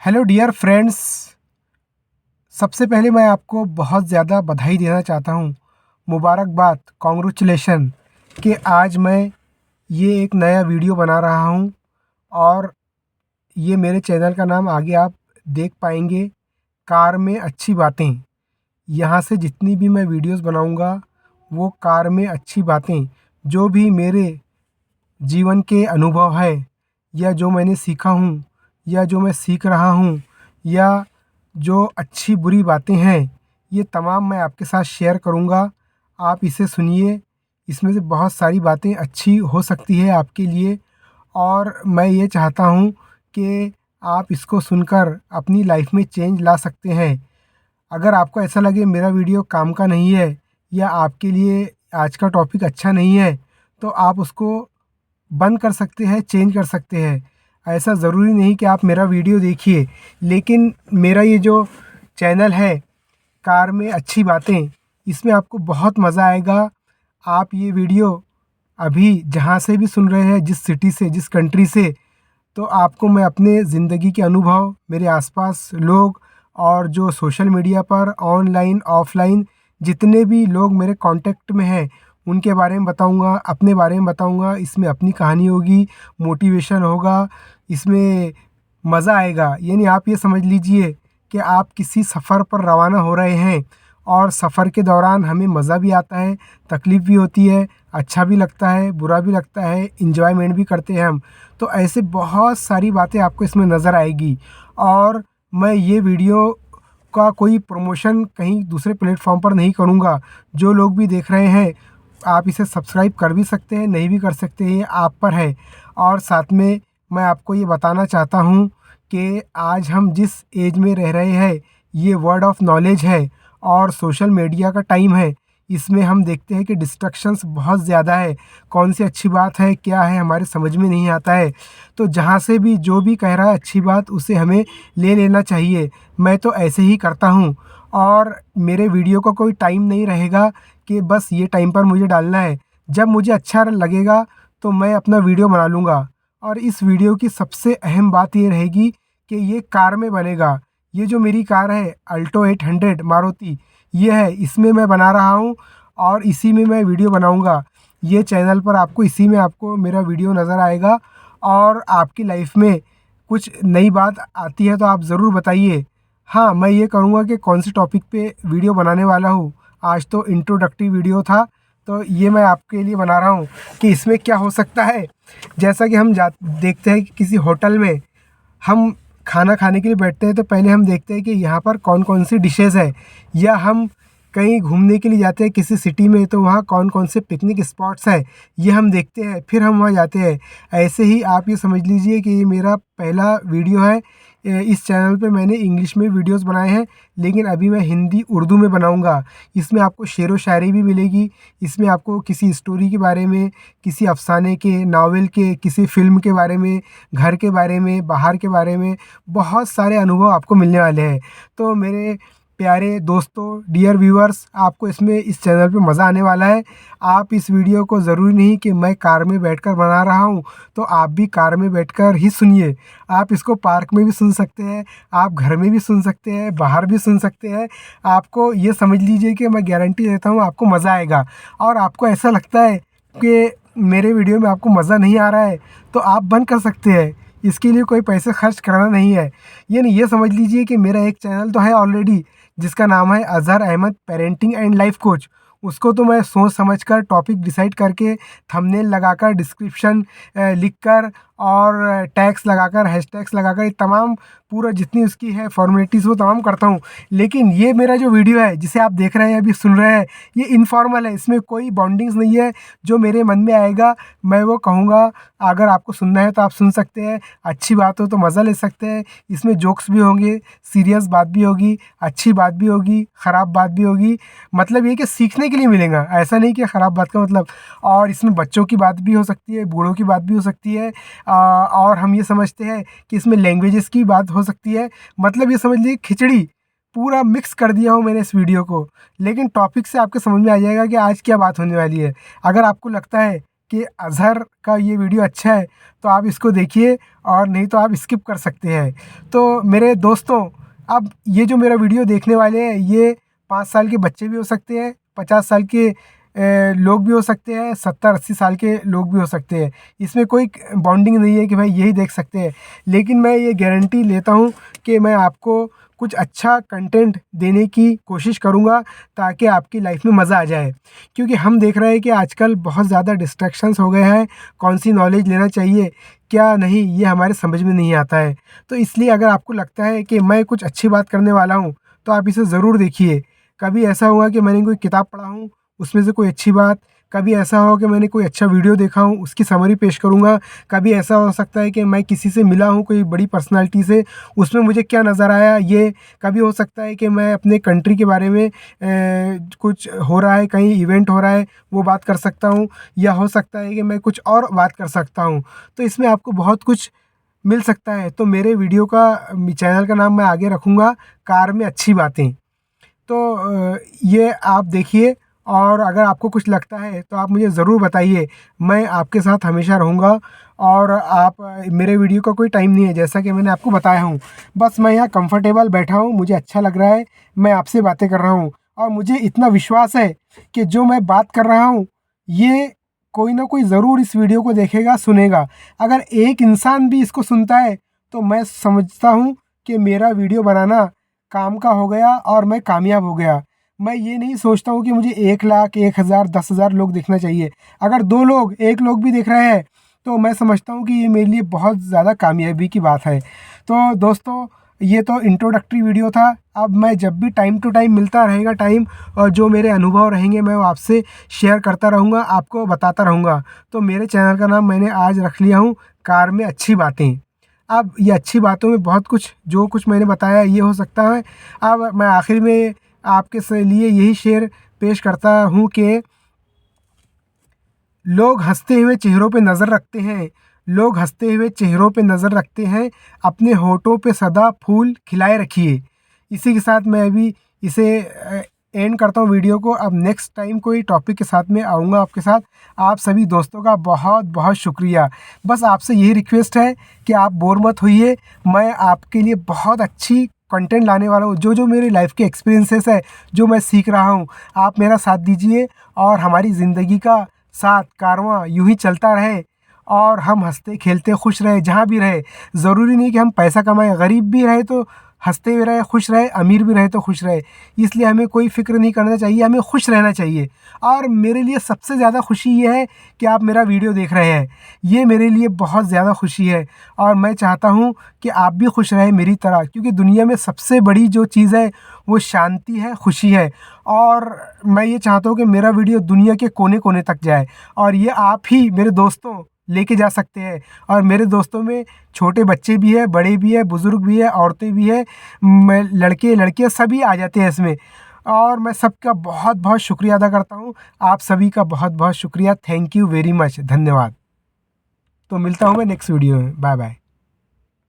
Hello dear friends. सबसे पहले मैं आपको बहुत ज़्यादा बधाई देना चाहता हूँ, मुबारकबाद, कॉन्ग्रेचुलेशन कि आज मैं ये एक नया वीडियो बना रहा हूँ। और ये मेरे चैनल का नाम आगे आप देख पाएंगे, कार में अच्छी बातें। यहाँ से जितनी भी मैं वीडियोस बनाऊँगा वो कार में अच्छी बातें, जो भी मेरे जीवन के अनुभव है या जो मैंने सीखा हूँ या जो मैं सीख रहा हूँ या जो अच्छी बुरी बातें हैं, ये तमाम मैं आपके साथ शेयर करूँगा। आप इसे सुनिए, इसमें से बहुत सारी बातें अच्छी हो सकती है आपके लिए। और मैं ये चाहता हूँ कि आप इसको सुनकर अपनी लाइफ में चेंज ला सकते हैं। अगर आपको ऐसा लगे मेरा वीडियो काम का नहीं है या आपके लिए आज का टॉपिक अच्छा नहीं है, तो आप उसको बंद कर सकते हैं, चेंज कर सकते हैं। ऐसा ज़रूरी नहीं कि आप मेरा वीडियो देखिए, लेकिन मेरा ये जो चैनल है कार में अच्छी बातें, इसमें आपको बहुत मज़ा आएगा। आप ये वीडियो अभी जहाँ से भी सुन रहे हैं, जिस सिटी से, जिस कंट्री से, तो आपको मैं अपने ज़िंदगी के अनुभव, मेरे आसपास लोग और जो सोशल मीडिया पर ऑनलाइन ऑफलाइन जितने भी लोग मेरे कांटेक्ट में हैं, उनके बारे में बताऊंगा, अपने बारे में बताऊंगा। इसमें अपनी कहानी होगी, मोटिवेशन होगा, इसमें मज़ा आएगा। यानी आप ये समझ लीजिए कि आप किसी सफ़र पर रवाना हो रहे हैं और सफ़र के दौरान हमें मज़ा भी आता है, तकलीफ़ भी होती है, अच्छा भी लगता है, बुरा भी लगता है, इंजॉयमेंट भी करते हैं हम। तो ऐसे बहुत सारी बातें आपको इसमें नज़र आएगी। और मैं ये वीडियो का कोई प्रमोशन कहीं दूसरे प्लेटफॉर्म पर नहीं करूँगा। जो लोग भी देख रहे हैं, आप इसे सब्सक्राइब कर भी सकते हैं, नहीं भी कर सकते, ये आप पर है। और साथ में मैं आपको ये बताना चाहता हूँ कि आज हम जिस एज में रह रहे हैं, ये वर्ड ऑफ नॉलेज है और सोशल मीडिया का टाइम है। इसमें हम देखते हैं कि डिस्ट्रक्शंस बहुत ज़्यादा है, कौन सी अच्छी बात है, क्या है, हमारे समझ में नहीं आता है। तो जहाँ से भी जो भी कह रहा है अच्छी बात, उसे हमें ले लेना चाहिए। मैं तो ऐसे ही करता हूँ। और मेरे वीडियो का कोई टाइम नहीं रहेगा कि बस ये टाइम पर मुझे डालना है। जब मुझे अच्छा लगेगा तो मैं अपना वीडियो बना लूँगा। और इस वीडियो की सबसे अहम बात ये रहेगी कि ये कार में बनेगा। ये जो मेरी कार है अल्टो 800 मारुति, ये है, इसमें मैं बना रहा हूँ और इसी में मैं वीडियो बनाऊँगा। ये चैनल पर आपको, इसी में आपको मेरा वीडियो नज़र आएगा। और आपकी लाइफ में कुछ नई बात आती है तो आप ज़रूर बताइए। हाँ, मैं ये करूँगा कि कौन से टॉपिक पे वीडियो बनाने वाला हूँ। आज तो इंट्रोडक्टिव वीडियो था, तो ये मैं आपके लिए बना रहा हूँ कि इसमें क्या हो सकता है। जैसा कि हम देखते हैं कि किसी होटल में हम खाना खाने के लिए बैठते हैं, तो पहले हम देखते हैं कि यहाँ पर कौन कौन सी डिशेज़ है। या हम कहीं घूमने के लिए जाते हैं किसी सिटी में, तो वहाँ कौन कौन से पिकनिक स्पॉट्स हैं, ये हम देखते हैं, फिर हम वहाँ जाते हैं। ऐसे ही आप ये समझ लीजिए कि ये मेरा पहला वीडियो है। इस चैनल पे मैंने इंग्लिश में वीडियोस बनाए हैं, लेकिन अभी मैं हिंदी उर्दू में बनाऊंगा। इसमें आपको शेरो शायरी भी मिलेगी। इसमें आपको किसी स्टोरी के बारे में, किसी अफ़साने के, नावल के, किसी फ़िल्म के बारे में, घर के बारे में, बाहर के बारे में बहुत सारे अनुभव आपको मिलने वाले हैं। तो मेरे प्यारे दोस्तों, डियर व्यूअर्स, आपको इसमें इस चैनल पे मज़ा आने वाला है। आप इस वीडियो को ज़रूरी नहीं कि मैं कार में बैठकर बना रहा हूँ, तो आप भी कार में बैठकर ही सुनिए। आप इसको पार्क में भी सुन सकते हैं, आप घर में भी सुन सकते हैं, बाहर भी सुन सकते हैं। आपको ये समझ लीजिए कि मैं गारंटी देता हूँ आपको मज़ा आएगा। और आपको ऐसा लगता है कि मेरे वीडियो में आपको मज़ा नहीं आ रहा है, तो आप बंद कर सकते हैं। इसके लिए कोई पैसे खर्च करना नहीं है। यानी ये समझ लीजिए कि मेरा एक चैनल तो है ऑलरेडी, जिसका नाम है Azhar Ahmad parenting and life coach. उसको तो मैं सोच समझ कर, टॉपिक डिसाइड करके, थंबनेल लगाकर, डिस्क्रिप्शन लिखकर और टैग्स लगाकर, हैशटैग्स लगाकर, ये तमाम पूरा जितनी उसकी है फॉर्मेलिटीज़ वो तमाम करता हूँ। लेकिन ये मेरा जो वीडियो है जिसे आप देख रहे हैं, अभी सुन रहे हैं, ये इनफॉर्मल है। इसमें कोई बॉन्डिंग्स नहीं है। जो मेरे मन में आएगा मैं वो कहूँगा। अगर आपको सुनना है तो आप सुन सकते हैं, अच्छी बात हो तो मज़ा ले सकते हैं। इसमें जोक्स भी होंगे, सीरियस बात भी होगी, अच्छी बात भी होगी, ख़राब बात भी होगी। मतलब ये कि सीखने के लिए मिलेगा, ऐसा नहीं कि ख़राब बात का मतलब। और इसमें बच्चों की बात भी हो सकती है, बूढ़ों की बात भी हो सकती है। और हम ये समझते हैं कि इसमें लैंग्वेजेस की बात हो सकती है। मतलब ये समझ लीजिए खिचड़ी पूरा मिक्स कर दिया हूँ मैंने इस वीडियो को। लेकिन टॉपिक से आपके समझ में आ जाएगा कि आज क्या बात होने वाली है। अगर आपको लगता है कि अज़हर का ये वीडियो अच्छा है तो आप इसको देखिए, और नहीं तो आप स्किप कर सकते हैं। तो मेरे दोस्तों, अब ये जो मेरा वीडियो देखने वाले हैं ये 5 साल के बच्चे भी हो सकते हैं, 50 साल के लोग भी हो सकते हैं, 70-80 साल के लोग भी हो सकते हैं। इसमें कोई बाउंडिंग नहीं है कि भाई यही देख सकते हैं। लेकिन मैं ये गारंटी लेता हूँ कि मैं आपको कुछ अच्छा कंटेंट देने की कोशिश करूँगा ताकि आपकी लाइफ में मज़ा आ जाए। क्योंकि हम देख रहे हैं कि आजकल बहुत ज़्यादा डिस्ट्रैक्शंस हो गए हैं, कौन सी नॉलेज लेना चाहिए क्या नहीं ये हमारे समझ में नहीं आता है। तो इसलिए अगर आपको लगता है कि मैं कुछ अच्छी बात करने वाला हूँ तो आप इसे ज़रूर देखिए। कभी ऐसा हुआ कि मैंने कोई किताब पढ़ा हूँ उसमें से कोई अच्छी बात, कभी ऐसा हो कि मैंने कोई अच्छा वीडियो देखा हूँ उसकी समरी पेश करूँगा, कभी ऐसा हो सकता है कि मैं किसी से मिला हूँ कोई बड़ी पर्सनालिटी से, उसमें मुझे क्या नज़र आया ये, कभी हो सकता है कि मैं अपने कंट्री के बारे में कुछ हो रहा है, कहीं इवेंट हो रहा है वो बात कर सकता हूँ, या हो सकता है कि मैं कुछ और बात कर सकता हूँ। तो इसमें आपको बहुत कुछ मिल सकता है। तो मेरे वीडियो का चैनल का नाम मैं आगे रखूँगा कार में अच्छी बातें। तो ये आप देखिए, और अगर आपको कुछ लगता है तो आप मुझे ज़रूर बताइए, मैं आपके साथ हमेशा रहूँगा। और आप मेरे वीडियो का कोई टाइम नहीं है, जैसा कि मैंने आपको बताया हूँ। बस मैं यहाँ कंफर्टेबल बैठा हूँ, मुझे अच्छा लग रहा है, मैं आपसे बातें कर रहा हूँ, और मुझे इतना विश्वास है कि जो मैं बात कर रहा हूँ ये कोई ना कोई ज़रूर इस वीडियो को देखेगा, सुनेगा। अगर एक इंसान भी इसको सुनता है तो मैं समझता हूँ कि मेरा वीडियो बनाना काम का हो गया और मैं कामयाब हो गया। मैं ये नहीं सोचता हूँ कि मुझे 1 लाख, 1,000, 10,000 लोग देखना चाहिए। अगर 2 लोग, 1 लोग भी देख रहे हैं तो मैं समझता हूँ कि ये मेरे लिए बहुत ज़्यादा कामयाबी की बात है। तो दोस्तों, ये तो इंट्रोडक्टरी वीडियो था। अब मैं जब भी टाइम टू टाइम मिलता रहेगा टाइम, और जो मेरे अनुभव रहेंगे मैं वो आपसे शेयर करता रहूँगा, आपको बताता रहूँगा। तो मेरे चैनल का नाम मैंने आज रख लिया हूँ कार में अच्छी बातें। अब ये अच्छी बातों में बहुत कुछ जो कुछ मैंने बताया ये हो सकता है। अब मैं आखिर में आपके लिए यही शेर पेश करता हूँ कि लोग हंसते हुए चेहरों पे नज़र रखते हैं, लोग हंसते हुए चेहरों पे नज़र रखते हैं, अपने होठों पे सदा फूल खिलाए रखिए। इसी के साथ मैं अभी इसे एंड करता हूँ वीडियो को। अब नेक्स्ट टाइम कोई टॉपिक के साथ में आऊँगा आपके साथ। आप सभी दोस्तों का बहुत बहुत शुक्रिया। बस आपसे यही रिक्वेस्ट है कि आप बोर मत होइए, मैं आपके लिए बहुत अच्छी कंटेंट लाने वाला हूँ। जो जो मेरी लाइफ के एक्सपीरियंसेस है, जो मैं सीख रहा हूँ, आप मेरा साथ दीजिए और हमारी ज़िंदगी का साथ कारवां यूँ ही चलता रहे, और हम हंसते खेलते खुश रहे जहाँ भी रहे। ज़रूरी नहीं कि हम पैसा कमाएं, गरीब भी रहे तो हंसते भी रहे, खुश रहे, अमीर भी रहे तो खुश रहे। इसलिए हमें कोई फ़िक्र नहीं करना चाहिए, हमें खुश रहना चाहिए। और मेरे लिए सबसे ज़्यादा खुशी ये है कि आप मेरा वीडियो देख रहे हैं, ये मेरे लिए बहुत ज़्यादा खुशी है। और मैं चाहता हूँ कि आप भी खुश रहें मेरी तरह, क्योंकि दुनिया में सबसे बड़ी जो चीज़ है वो शांति है, खुशी है। और मैं ये चाहता हूँ कि मेरा वीडियो दुनिया के कोने कोने तक जाए, और ये आप ही मेरे दोस्तों लेके जा सकते हैं। और मेरे दोस्तों में छोटे बच्चे भी है, बड़े भी है, बुज़ुर्ग भी है, औरतें भी है, मैं लड़के लड़कियां सभी आ जाते हैं इसमें। और मैं सबका बहुत बहुत शुक्रिया अदा करता हूँ। आप सभी का बहुत बहुत शुक्रिया। थैंक यू वेरी मच, धन्यवाद। तो मिलता हूँ मैं नेक्स्ट वीडियो में। Bye bye.